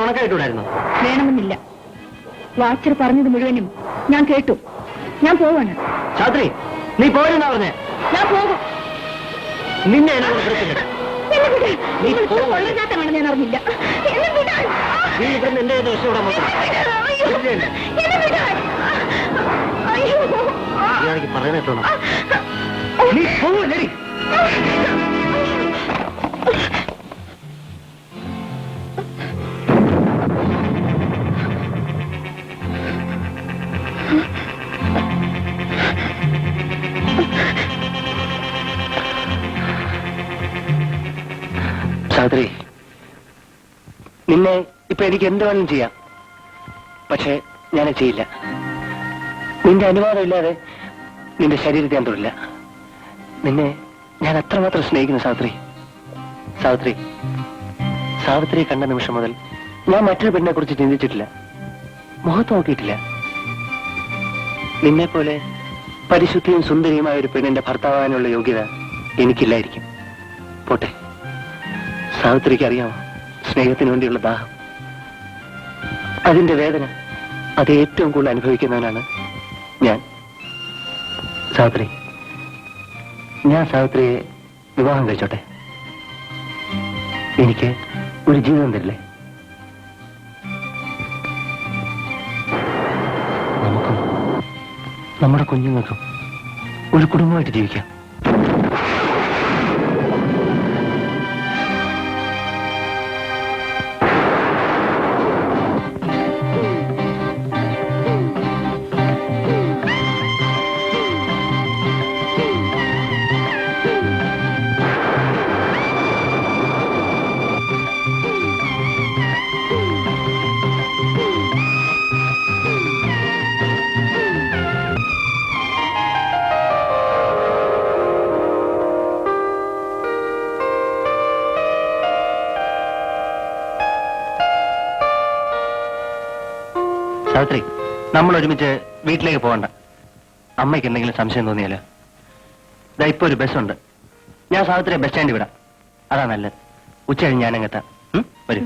ഉണക്കായിട്ടൂടായിരുന്നു. വേണമെന്നില്ല. വാച്ചർ പറഞ്ഞത് മുഴുവനും ഞാൻ കേട്ടു. ഞാൻ പോവാണ്. ശാസ്ത്രി, നീ പോരെന്നാ പറഞ്ഞേ? ഞാൻ പോകും. നിന്നെ കൊള്ളരുതാത്തമാണെന്ന് ഞാൻ അറിഞ്ഞില്ല. നീ ഇവിടുന്ന് എന്റെ രക്ഷപ്പെടാൻ പറയുന്നേട്ടോ. നീ പോവല്ലേ? സാവിത്രി, നിന്നെ ഇപ്പൊ എനിക്ക് എന്ത് വേണം ചെയ്യാം. പക്ഷെ ഞാനത് ചെയ്യില്ല. നിന്റെ അനുവാദം ഇല്ലാതെ നിന്റെ ശരീരത്തെ ഞാൻ തൊടില്ല. നിന്നെ ഞാൻ അത്രമാത്രം സ്നേഹിക്കുന്നു സാവിത്രി. സാവിത്രി, സാവിത്രിയെ കണ്ട നിമിഷം മുതൽ ഞാൻ മറ്റൊരു പെണ്ണിനെ കുറിച്ച് ചിന്തിച്ചിട്ടില്ല, മുഖത്ത് നോക്കിയിട്ടില്ല. നിന്നെ പോലെ പരിശുദ്ധിയും സുന്ദരിയുമായ ഒരു പെണ്ണിന്റെ ഭർത്താവാനുള്ള യോഗ്യത എനിക്കില്ലായിരിക്കും. പോട്ടെ, സാവിത്രിക്ക് അറിയാമോ സ്നേഹത്തിന് വേണ്ടിയുള്ള ദാഹം, അതിന്റെ വേദന അത് ഏറ്റവും കൂടുതൽ അനുഭവിക്കുന്നവനാണ് ഞാൻ. സാവിത്രി, ഞാൻ സാവിത്രിയെ വിവാഹം കഴിച്ചോട്ടെ? എനിക്ക് ഒരു ജീവിതം തരില്ലേ? നമുക്കും നമ്മുടെ കുഞ്ഞുങ്ങൾക്കും ഒരു കുടുംബമായിട്ട് ജീവിക്കാം. സാവിത്രി, നമ്മൾ ഒരുമിച്ച് വീട്ടിലേക്ക് പോകണ്ട. അമ്മയ്ക്ക് എന്തെങ്കിലും സംശയം തോന്നിയാലോ? ഇതാ ഇപ്പൊ ഒരു ബസ്സുണ്ട്. ഞാൻ സാവിത്രിയെ ബസ് സ്റ്റാൻഡിൽ വിടാം. അതാ നല്ലത്. ഉച്ച കഴിഞ്ഞ് ഞാനങ്ങെത്താം. വരൂ.